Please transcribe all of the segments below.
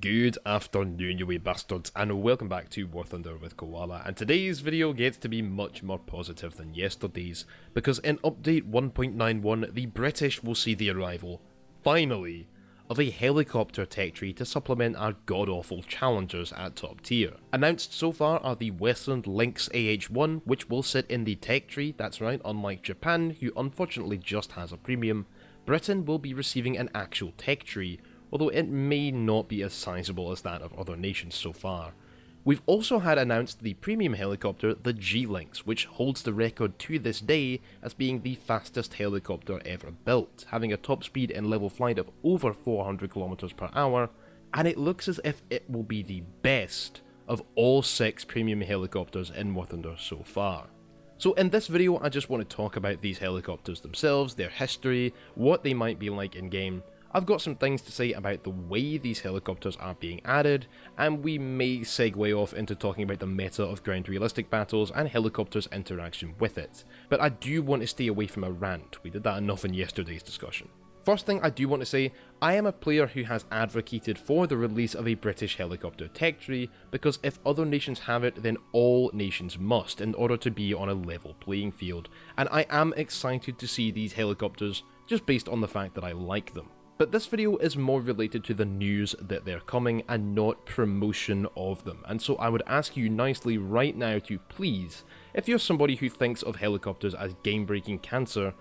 Good afternoon, you wee bastards, and welcome back to War Thunder with Koala, and today's video gets to be much more positive than yesterday's, because in update 1.91, the British will see the arrival, finally, of a helicopter tech tree to supplement our god-awful challengers at top tier. Announced so far are the Westland Lynx AH.1, which will sit in the tech tree, that's right, unlike Japan, who unfortunately just has a premium. Britain will be receiving an actual tech tree, although it may not be as sizable as that of other nations so far. We've also had announced the premium helicopter, the G-Lynx, which holds the record to this day as being the fastest helicopter ever built, having a top speed in level flight of over 400 km per hour, and it looks as if it will be the best of all 6 premium helicopters in War Thunder so far. So in this video I just want to talk about these helicopters themselves, their history, what they might be like in game. I've got some things to say about the way these helicopters are being added, and we may segue off into talking about the meta of ground realistic battles and helicopters' interaction with it. But I do want to stay away from a rant, we did that enough in yesterday's discussion. First thing I do want to say, I am a player who has advocated for the release of a British helicopter tech tree, because if other nations have it, then all nations must in order to be on a level playing field, and I am excited to see these helicopters just based on the fact that I like them. But this video is more related to the news that they're coming and not promotion of them, and so I would ask you nicely right now to please, if you're somebody who thinks of helicopters as game-breaking cancer,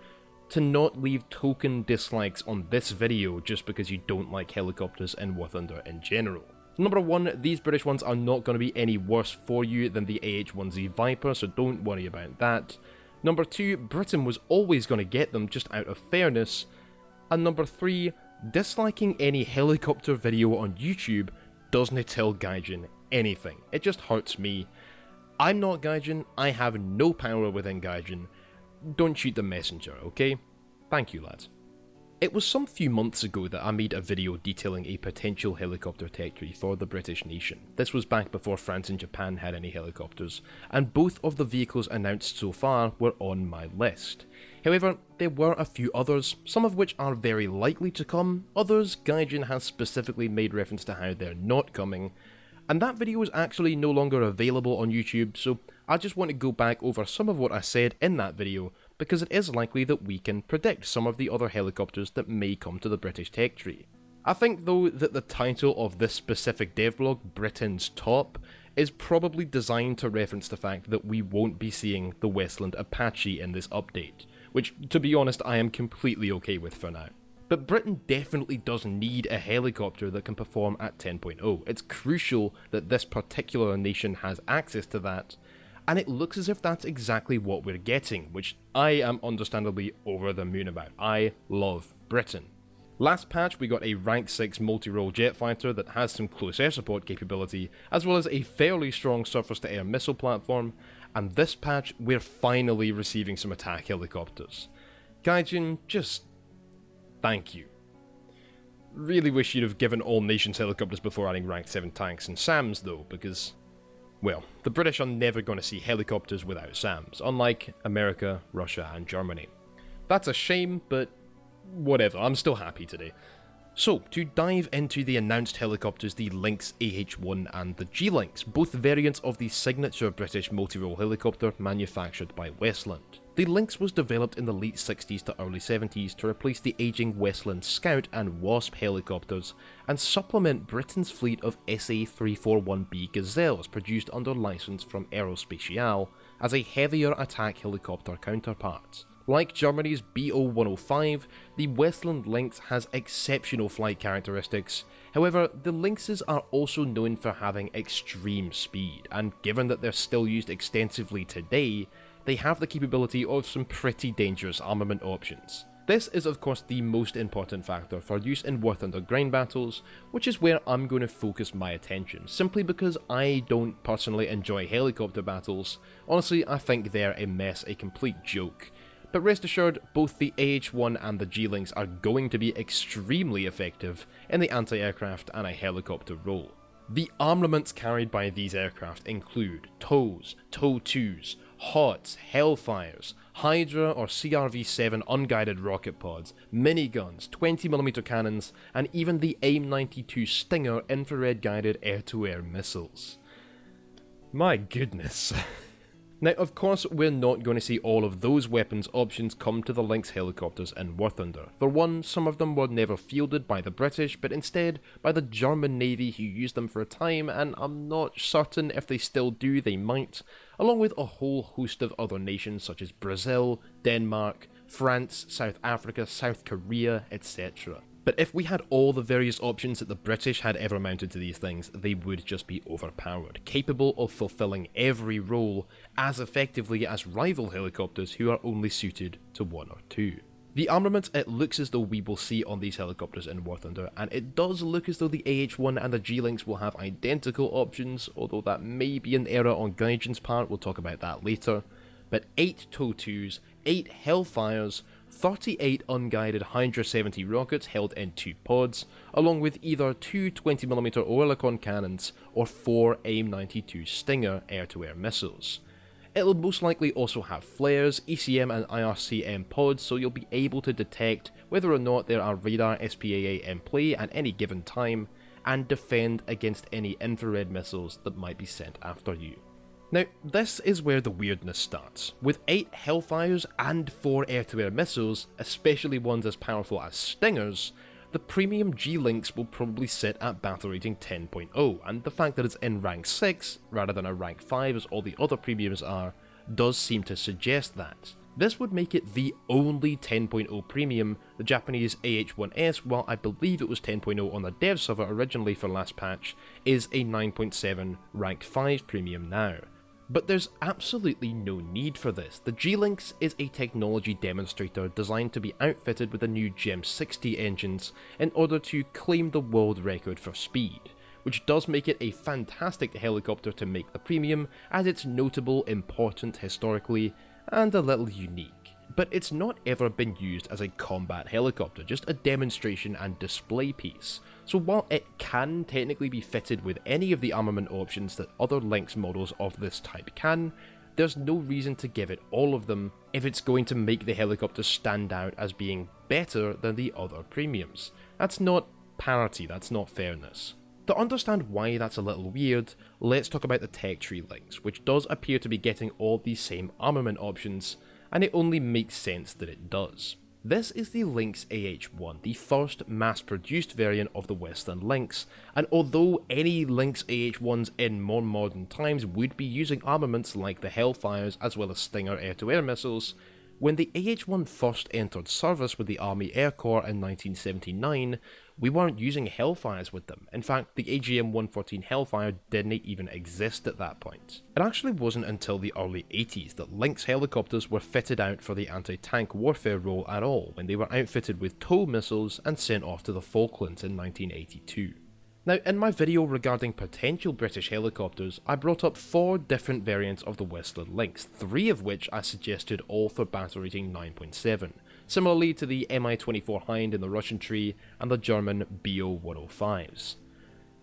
to not leave token dislikes on this video just because you don't like helicopters in War Thunder in general. Number 1, these British ones are not going to be any worse for you than the AH-1Z Viper, so don't worry about that. Number 2, Britain was always going to get them just out of fairness. And number 3, disliking any helicopter video on YouTube doesn't tell Gaijin anything. It just hurts me. I'm not Gaijin, I have no power within Gaijin. Don't shoot the messenger, okay? Thank you, lads. It was some few months ago that I made a video detailing a potential helicopter tech tree for the British nation. This was back before France and Japan had any helicopters, and both of the vehicles announced so far were on my list. However, there were a few others, some of which are very likely to come, others Gaijin has specifically made reference to how they're not coming, and that video is actually no longer available on YouTube, so I just want to go back over some of what I said in that video, because it is likely that we can predict some of the other helicopters that may come to the British tech tree. I think though that the title of this specific devlog, Britain's Top, is probably designed to reference the fact that we won't be seeing the Westland Apache in this update, which to be honest I am completely okay with for now. But Britain definitely does need a helicopter that can perform at 10.0. It's crucial that this particular nation has access to that, and it looks as if that's exactly what we're getting, which I am understandably over the moon about. I love Britain. Last patch we got a rank 6 multi-role jet fighter that has some close air support capability, as well as a fairly strong surface-to-air missile platform, and this patch we're finally receiving some attack helicopters. Gaijin, just thank you. Really wish you'd have given all nations helicopters before adding rank 7 tanks and SAMs though, because, well, the British are never going to see helicopters without SAMs, unlike America, Russia and Germany. That's a shame, but whatever, I'm still happy today. So, to dive into the announced helicopters, the Lynx AH.1 and the G-Lynx, both variants of the signature British multi-role helicopter manufactured by Westland. The Lynx was developed in the late 60s to early 70s to replace the aging Westland Scout and Wasp helicopters and supplement Britain's fleet of SA-341 B Gazelles produced under license from Aerospatiale as a heavier attack helicopter counterpart. Like Germany's BO-105, the Westland Lynx has exceptional flight characteristics. However, the Lynxes are also known for having extreme speed, and given that they're still used extensively today, they have the capability of some pretty dangerous armament options. This is of course the most important factor for use in War Thunder ground battles, which is where I'm going to focus my attention, simply because I don't personally enjoy helicopter battles. Honestly, I think they're a mess, a complete joke. But rest assured, both the AH-1 and the G-Lynx are going to be extremely effective in the anti-aircraft and a helicopter role. The armaments carried by these aircraft include TOWs, TOW-2s, HOTs, Hellfires, Hydra or CRV-7 unguided rocket pods, miniguns, 20mm cannons, and even the M92 Stinger infrared guided air-to-air missiles. My goodness. Now, of course, we're not going to see all of those weapons options come to the Lynx helicopters in War Thunder. For one, some of them were never fielded by the British, but instead by the German Navy, who used them for a time, and I'm not certain if they still do, they might, along with a whole host of other nations such as Brazil, Denmark, France, South Africa, South Korea, etc. But if we had all the various options that the British had ever mounted to these things, they would just be overpowered, capable of fulfilling every role as effectively as rival helicopters who are only suited to one or two. The armaments it looks as though we will see on these helicopters in War Thunder, and it does look as though the AH-1 and the G-Lynx will have identical options, although that may be an error on Gaijin's part, we'll talk about that later. But 8 TOW-2s, 8 Hellfires, 38 unguided Hydra 70 rockets held in 2 pods, along with either 2 20mm Oerlikon cannons or 4 AIM-92 Stinger air-to-air missiles. It'll most likely also have flares, ECM and IRCM pods, so you'll be able to detect whether or not there are radar SPAA in play at any given time, and defend against any infrared missiles that might be sent after you. Now, this is where the weirdness starts. With 8 Hellfires and 4 air-to-air missiles, especially ones as powerful as Stingers, the premium G-Lynx will probably sit at battle rating 10.0, and the fact that it's in rank 6 rather than a rank 5 as all the other premiums are, does seem to suggest that. This would make it the only 10.0 premium. The Japanese AH-1S, while I believe it was 10.0 on the dev server originally for last patch, is a 9.7 rank 5 premium now. But there's absolutely no need for this. The G-Lynx is a technology demonstrator designed to be outfitted with the new Gem 60 engines in order to claim the world record for speed, which does make it a fantastic helicopter to make the premium, as it's notable, important historically, and a little unique. But it's not ever been used as a combat helicopter, just a demonstration and display piece. So while it can technically be fitted with any of the armament options that other Lynx models of this type can, there's no reason to give it all of them if it's going to make the helicopter stand out as being better than the other premiums. That's not parity, that's not fairness. To understand why that's a little weird, let's talk about the tech tree Lynx, which does appear to be getting all these same armament options, and it only makes sense that it does. This is the Lynx AH-1, the first mass-produced variant of the Westland Lynx, and although any Lynx AH-1s in more modern times would be using armaments like the Hellfires as well as Stinger air-to-air missiles, when the AH-1 first entered service with the Army Air Corps in 1979, we weren't using Hellfires with them. In fact, the AGM-114 Hellfire didn't even exist at that point. It actually wasn't until the early 80s that Lynx helicopters were fitted out for the anti-tank warfare role at all, when they were outfitted with TOW missiles and sent off to the Falklands in 1982. Now, in my video regarding potential British helicopters, I brought up 4 different variants of the Westland Lynx, 3 of which I suggested all for battle rating 9.7, similarly to the Mi-24 Hind in the Russian tree and the German BO-105s.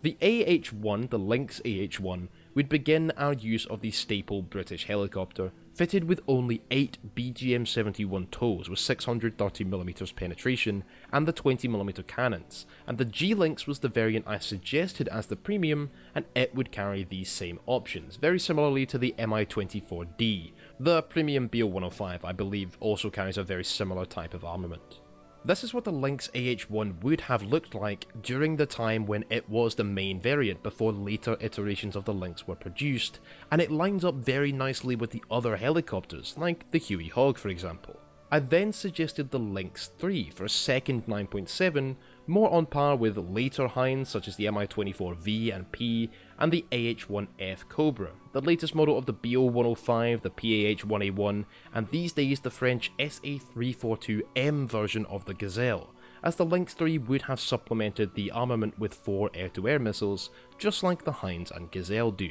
The AH-1, the Lynx AH-1, would begin our use of the staple British helicopter, fitted with only 8 BGM-71 TOWs with 630mm penetration and the 20mm cannons, and the G-Lynx was the variant I suggested as the premium, and it would carry these same options, very similarly to the Mi-24D. The premium BO-105, I believe, also carries a very similar type of armament. This is what the Lynx AH-1 would have looked like during the time when it was the main variant before later iterations of the Lynx were produced, and it lines up very nicely with the other helicopters, like the Huey Hog for example. I then suggested the Lynx 3 for a second 9.7, more on par with later Hinds such as the Mi-24V and P, and the AH-1F Cobra, the latest model of the BO-105, the PAH-1A1, and these days the French SA-342M version of the Gazelle, as the Lynx 3 would have supplemented the armament with 4 air-to-air missiles, just like the Hinds and Gazelle do.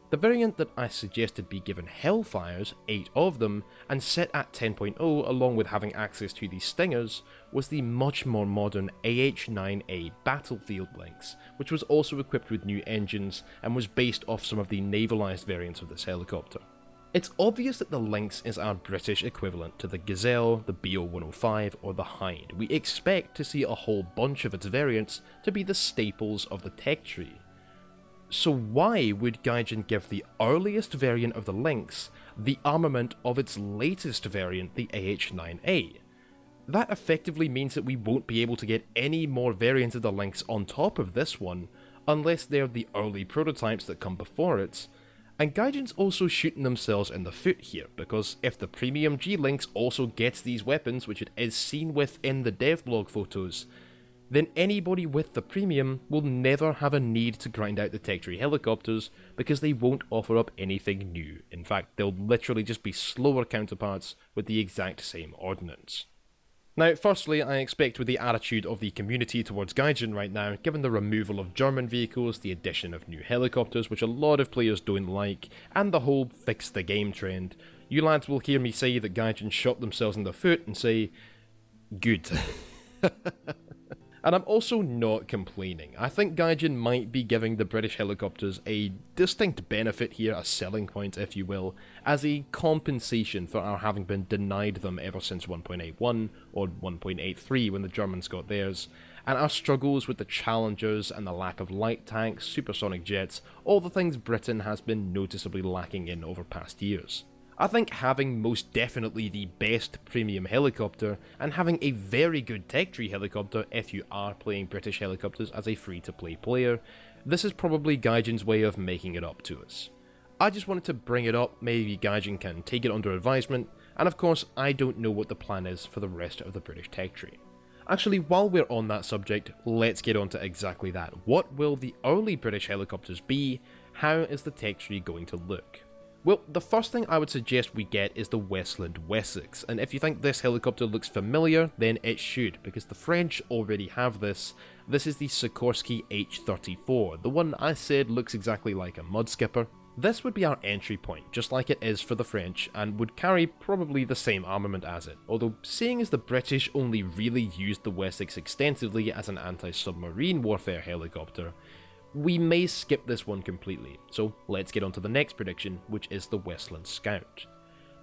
The variant that I suggested be given Hellfires, 8 of them, and set at 10.0 along with having access to these Stingers, was the much more modern AH-9A Battlefield Lynx, which was also equipped with new engines and was based off some of the navalised variants of this helicopter. It's obvious that the Lynx is our British equivalent to the Gazelle, the BO-105 or the Hind. We expect to see a whole bunch of its variants to be the staples of the tech tree. So why would Gaijin give the earliest variant of the Lynx the armament of its latest variant, the AH-9A? That effectively means that we won't be able to get any more variants of the Lynx on top of this one, unless they're the early prototypes that come before it. And Gaijin's also shooting themselves in the foot here, because if the premium G-Lynx also gets these weapons, which it is seen with in the devlog photos, then anybody with the premium will never have a need to grind out the tech tree helicopters because they won't offer up anything new. In fact, they'll literally just be slower counterparts with the exact same ordnance. Now, firstly, I expect with the attitude of the community towards Gaijin right now, given the removal of German vehicles, the addition of new helicopters, which a lot of players don't like, and the whole fix the game trend, you lads will hear me say that Gaijin shot themselves in the foot and say, good. And I'm also not complaining. I think Gaijin might be giving the British helicopters a distinct benefit here, a selling point if you will, as a compensation for our having been denied them ever since 1.81 or 1.83 when the Germans got theirs, and our struggles with the Challengers and the lack of light tanks, supersonic jets, all the things Britain has been noticeably lacking in over past years. I think having most definitely the best premium helicopter, and having a very good tech tree helicopter if you are playing British helicopters as a free-to-play player, this is probably Gaijin's way of making it up to us. I just wanted to bring it up, maybe Gaijin can take it under advisement, and of course I don't know what the plan is for the rest of the British tech tree. Actually, while we're on that subject, let's get on to exactly that. What will the early British helicopters be? How is the tech tree going to look? Well, the first thing I would suggest we get is the Westland Wessex, and if you think this helicopter looks familiar, then it should, because the French already have this. This is the Sikorsky H-34, the one I said looks exactly like a mud skipper. This would be our entry point, just like it is for the French, and would carry probably the same armament as it, although seeing as the British only really used the Wessex extensively as an anti-submarine warfare helicopter, we may skip this one completely, so let's get on to the next prediction, which is the Westland Scout.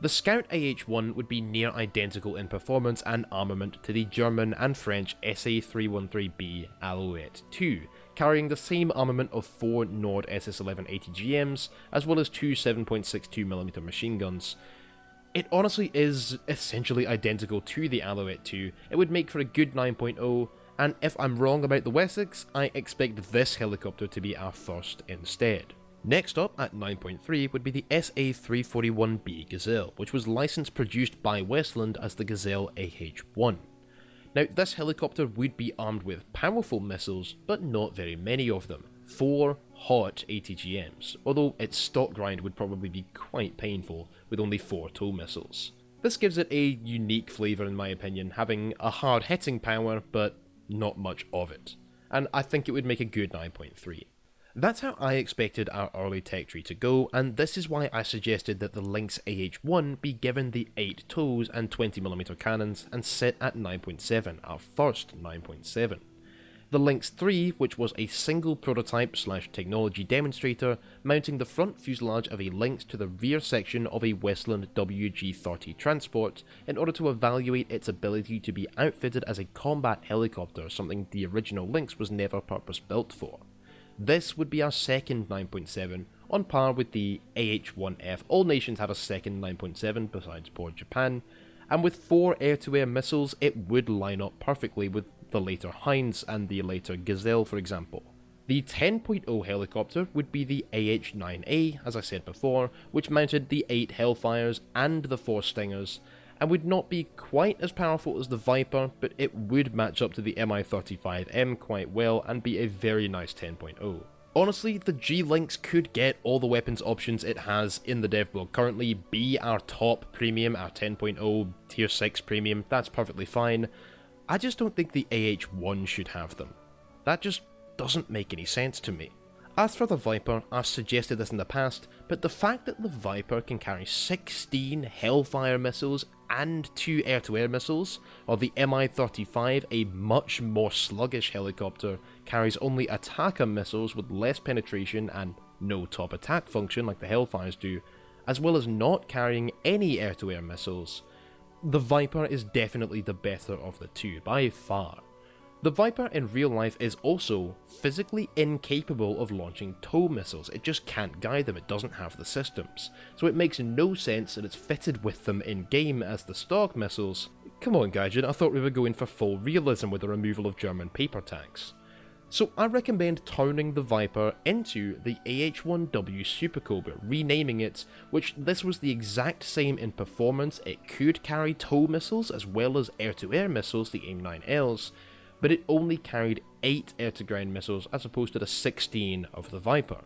The Scout AH-1 would be near identical in performance and armament to the German and French SA-313B Alouette 2, carrying the same armament of 4 Nord SS-11 ATGMs, as well as 2 7.62mm machine guns. It honestly is essentially identical to the Alouette 2, it would make for a good 9.0, and if I'm wrong about the Wessex, I expect this helicopter to be our first instead. Next up at 9.3 would be the SA-341 B Gazelle, which was licensed produced by Westland as the Gazelle AH-1. Now this helicopter would be armed with powerful missiles, but not very many of them. 4 hot ATGMs, although its stock grind would probably be quite painful with only 4 tow missiles. This gives it a unique flavour in my opinion, having a hard hitting power, but not much of it, and I think it would make a good 9.3. That's how I expected our early tech tree to go, and this is why I suggested that the Lynx AH-1 be given the 8 tows and 20mm cannons and sit at 9.7, our first 9.7. The Lynx 3, which was a single prototype / technology demonstrator, mounting the front fuselage of a Lynx to the rear section of a Westland WG-30 transport in order to evaluate its ability to be outfitted as a combat helicopter, something the original Lynx was never purpose-built for. This would be our second 9.7, on par with the AH-1F. All nations have a second 9.7 besides poor Japan, and with 4 air-to-air missiles it would line up perfectly with the later Hinds and the later Gazelle for example. The 10.0 helicopter would be the AH-9A, as I said before, which mounted the 8 Hellfires and the 4 Stingers, and would not be quite as powerful as the Viper, but it would match up to the Mi-35M quite well and be a very nice 10.0. Honestly, the G-Lynx could get all the weapons options it has in the devlog currently, be our top premium, our 10.0 tier 6 premium, that's perfectly fine. I just don't think the AH-1 should have them. That just doesn't make any sense to me. As for the Viper, I've suggested this in the past, but the fact that the Viper can carry 16 Hellfire missiles and 2 air-to-air missiles, while the Mi-35, a much more sluggish helicopter, carries only attacker missiles with less penetration and no top attack function like the Hellfires do, as well as not carrying any air-to-air missiles, the Viper is definitely the better of the two, by far. The Viper in real life is also physically incapable of launching tow missiles. It just can't guide them, it doesn't have the systems. So it makes no sense that it's fitted with them in-game as the stock missiles. Come on Gaijin, I thought we were going for full realism with the removal of German paper tanks. So I recommend turning the Viper into the AH-1W Super Cobra, renaming it, which this was the exact same in performance. It could carry tow missiles as well as air-to-air missiles, the AIM-9Ls, but it only carried 8 air-to-ground missiles as opposed to the 16 of the Viper.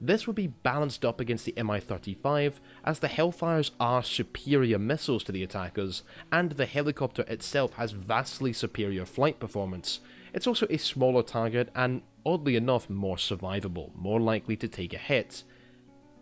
This would be balanced up against the Mi-35, as the Hellfires are superior missiles to the attackers, and the helicopter itself has vastly superior flight performance. It's also a smaller target and, oddly enough, more survivable, more likely to take a hit,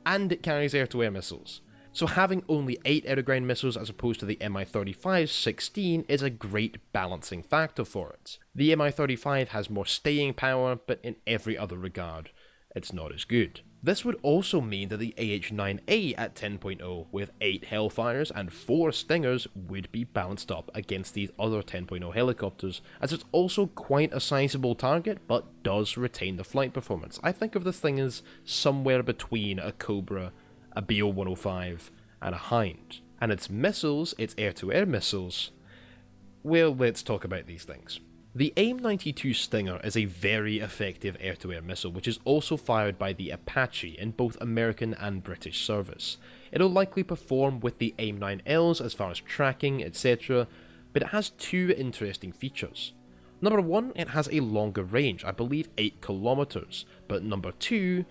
and it carries air-to-air missiles. So having only 8 air-to-ground missiles as opposed to the Mi-35's 16 is a great balancing factor for it. The Mi-35 has more staying power, but in every other regard, it's not as good. This would also mean that the AH-9A at 10.0 with 8 Hellfires and 4 Stingers would be balanced up against these other 10.0 helicopters, as it's also quite a sizable target but does retain the flight performance. I think of this thing as somewhere between a Cobra, a BO-105 and a Hind. And its missiles, its air-to-air missiles, well, let's talk about these things. The M92 Stinger is a very effective air-to-air missile, which is also fired by the Apache in both American and British service. It'll likely perform with the AIM-9Ls as far as tracking, etc., but it has 2 interesting features. Number 1, it has a longer range, I believe 8 kilometers, but number 2,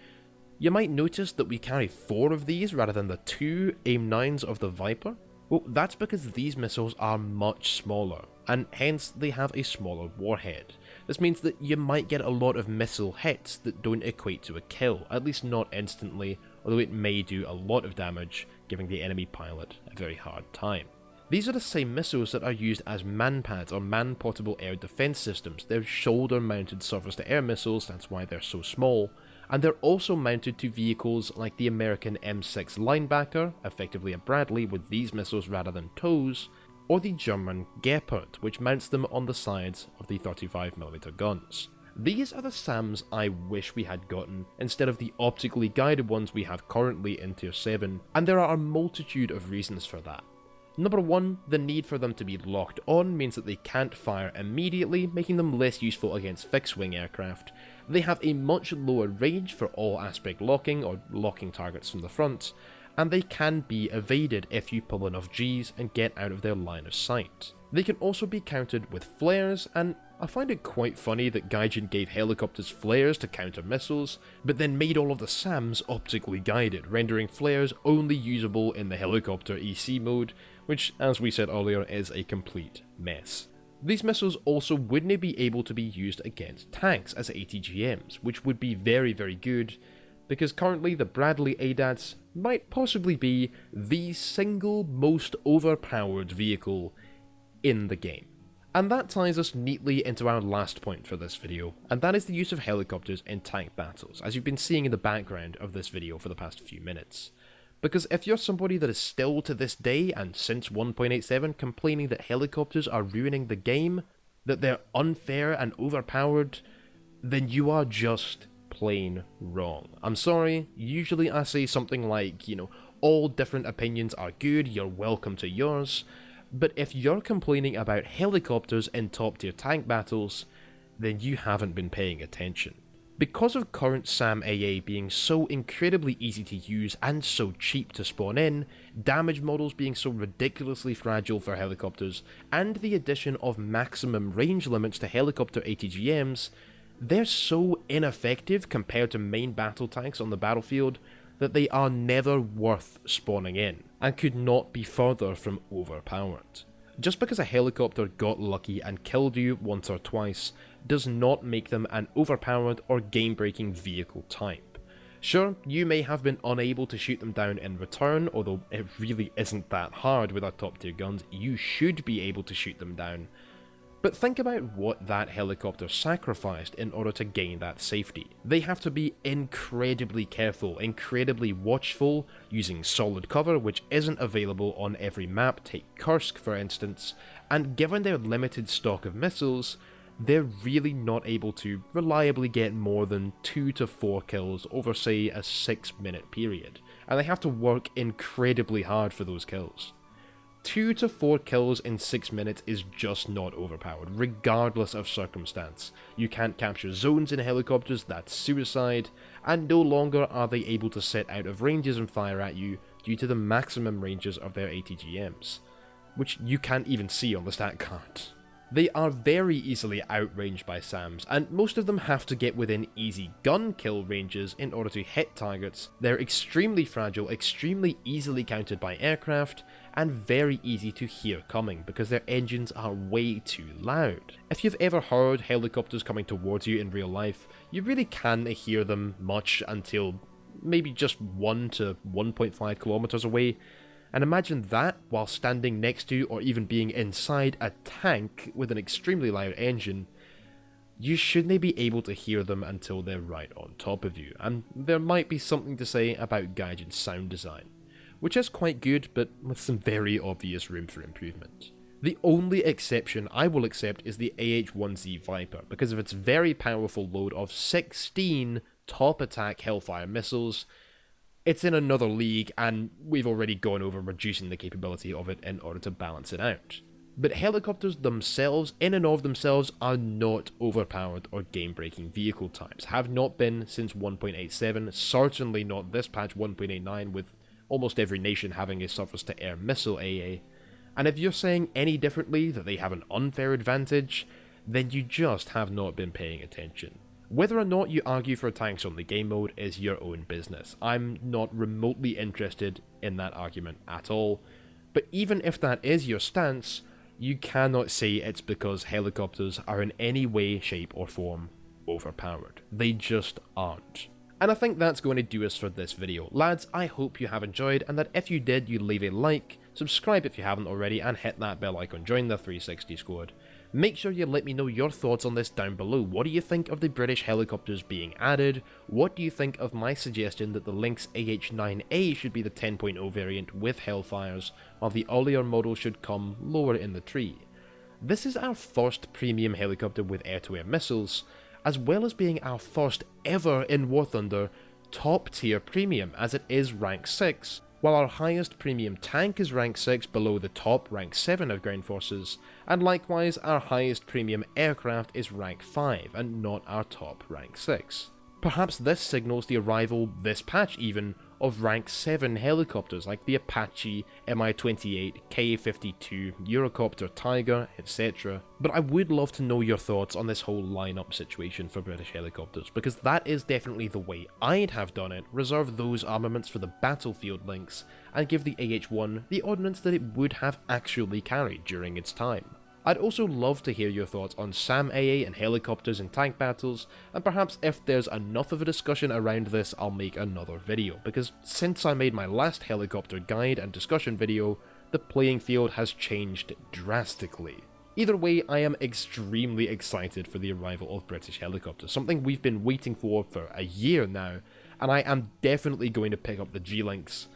you might notice that we carry 4 of these rather than the 2 AIM-9s of the Viper. Well, that's because these missiles are much smaller, and hence they have a smaller warhead. This means that you might get a lot of missile hits that don't equate to a kill, at least not instantly, although it may do a lot of damage, giving the enemy pilot a very hard time. These are the same missiles that are used as man-pads or man-portable air defense systems. They're shoulder-mounted surface-to-air missiles, that's why they're so small, and they're also mounted to vehicles like the American M6 Linebacker, effectively a Bradley with these missiles rather than tows, or the German Gepard, which mounts them on the sides of the 35mm guns. These are the SAMs I wish we had gotten, instead of the optically guided ones we have currently in Tier 7, and there are a multitude of reasons for that. Number 1, the need for them to be locked on means that they can't fire immediately, making them less useful against fixed-wing aircraft. They have a much lower range for all aspect locking or locking targets from the front, and they can be evaded if you pull enough Gs and get out of their line of sight. They can also be countered with flares, and I find it quite funny that Gaijin gave helicopters flares to counter missiles, but then made all of the SAMs optically guided, rendering flares only usable in the helicopter EC mode, which, as we said earlier, is a complete mess. These missiles also wouldn't be able to be used against tanks as ATGMs, which would be very, very good, because currently the Bradley ADATs might possibly be the single most overpowered vehicle in the game. And that ties us neatly into our last point for this video, and that is the use of helicopters in tank battles, as you've been seeing in the background of this video for the past few minutes. Because if you're somebody that is still to this day, and since 1.87, complaining that helicopters are ruining the game, that they're unfair and overpowered, then you are just plain wrong. I'm sorry, usually I say something like, all different opinions are good, you're welcome to yours, but if you're complaining about helicopters in top tier tank battles, then you haven't been paying attention. Because of current SAM AA being so incredibly easy to use and so cheap to spawn in, damage models being so ridiculously fragile for helicopters, and the addition of maximum range limits to helicopter ATGMs, they're so ineffective compared to main battle tanks on the battlefield that they are never worth spawning in, and could not be further from overpowered. Just because a helicopter got lucky and killed you once or twice does not make them an overpowered or game-breaking vehicle type. Sure, you may have been unable to shoot them down in return, although it really isn't that hard with our top tier guns, you should be able to shoot them down, But think about what that helicopter sacrificed in order to gain that safety. They have to be incredibly careful, incredibly watchful, using solid cover which isn't available on every map, take Kursk for instance, and given their limited stock of missiles, they're really not able to reliably get more than 2 to 4 kills over say a 6-minute period, and they have to work incredibly hard for those kills. 2 to 4 kills in 6 minutes is just not overpowered, regardless of circumstance. You can't capture zones in helicopters, that's suicide, and no longer are they able to sit out of ranges and fire at you due to the maximum ranges of their ATGMs, which you can't even see on the stat card. They are very easily outranged by SAMs, and most of them have to get within easy gun kill ranges in order to hit targets. They're extremely fragile, extremely easily countered by aircraft, and very easy to hear coming because their engines are way too loud. If you've ever heard helicopters coming towards you in real life, you really can't hear them much until maybe just 1 to 1.5 kilometers away. And imagine that while standing next to or even being inside a tank with an extremely loud engine. You shouldn't be able to hear them until they're right on top of you, and there might be something to say about Gaijin's sound design, which is quite good but with some very obvious room for improvement. The only exception I will accept is the AH-1Z Viper because of its very powerful load of 16 top attack Hellfire missiles. It's in another league, and we've already gone over reducing the capability of it in order to balance it out. But helicopters themselves, in and of themselves, are not overpowered or game-breaking vehicle types. Have not been since 1.87, certainly not this patch 1.89, with almost every nation having a surface-to-air missile AA. And if you're saying any differently, that they have an unfair advantage, then you just have not been paying attention. Whether or not you argue for tanks on the game mode is your own business. I'm not remotely interested in that argument at all, but even if that is your stance, you cannot say it's because helicopters are in any way, shape or form overpowered. They just aren't. And I think that's going to do us for this video. Lads, I hope you have enjoyed, and that if you did, you leave a like, subscribe if you haven't already, and hit that bell icon, join the 360 squad. Make sure you let me know your thoughts on this down below. What do you think of the British helicopters being added? What do you think of my suggestion that the Lynx AH.1 should be the 10.0 variant with Hellfires, while the earlier model should come lower in the tree? This is our first premium helicopter with air-to-air missiles, as well as being our first ever in War Thunder top tier premium, as it is rank 6, while our highest premium tank is rank 6 below the top rank 7 of ground forces, and likewise our highest premium aircraft is rank 5 and not our top rank 6. Perhaps this signals the arrival, this patch even, of rank 7 helicopters like the Apache, Mi-28, Ka-52, Eurocopter Tiger, etc. But I would love to know your thoughts on this whole lineup situation for British helicopters, because that is definitely the way I'd have done it. Reserve those armaments for the battlefield Lynx, and give the AH-1 the ordnance that it would have actually carried during its time. I'd also love to hear your thoughts on SAM AA and helicopters in tank battles, and perhaps if there's enough of a discussion around this, I'll make another video, because since I made my last helicopter guide and discussion video, the playing field has changed drastically. Either way, I am extremely excited for the arrival of British helicopters, something we've been waiting for a year now, and I am definitely going to pick up the G-Lynx.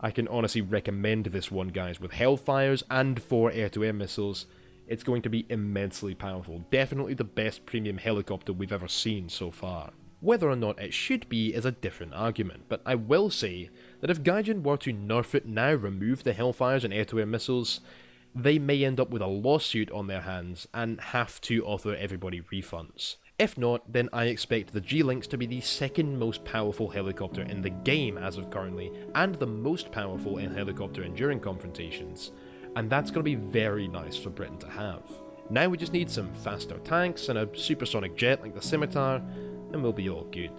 I can honestly recommend this one, guys, with Hellfires and 4 air-to-air missiles. It's going to be immensely powerful, definitely the best premium helicopter we've ever seen so far. Whether or not it should be is a different argument, but I will say that if Gaijin were to nerf it now, remove the Hellfires and air-to-air missiles, they may end up with a lawsuit on their hands and have to offer everybody refunds. If not, then I expect the G-Lynx to be the second most powerful helicopter in the game as of currently, and the most powerful in helicopter enduring confrontations. And that's going to be very nice for Britain to have. Now we just need some faster tanks and a supersonic jet like the Scimitar, and we'll be all good.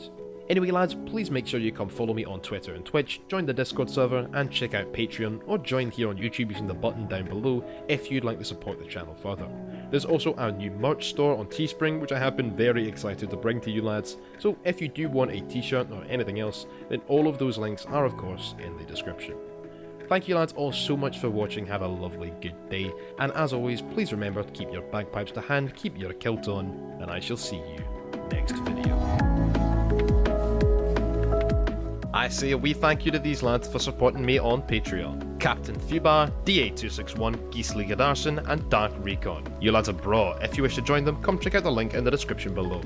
Anyway lads, please make sure you come follow me on Twitter and Twitch, join the Discord server, and check out Patreon, or join here on YouTube using the button down below if you'd like to support the channel further. There's also our new merch store on Teespring, which I have been very excited to bring to you lads, so if you do want a t-shirt or anything else, then all of those links are of course in the description. Thank you lads all so much for watching, have a lovely good day, and as always, please remember to keep your bagpipes to hand, keep your kilt on, and I shall see you next video. I say a wee thank you to these lads for supporting me on Patreon. Captain Fubar, DA261, Gisli Gadarson, and Dark Recon. You lads are bra. If you wish to join them, come check out the link in the description below.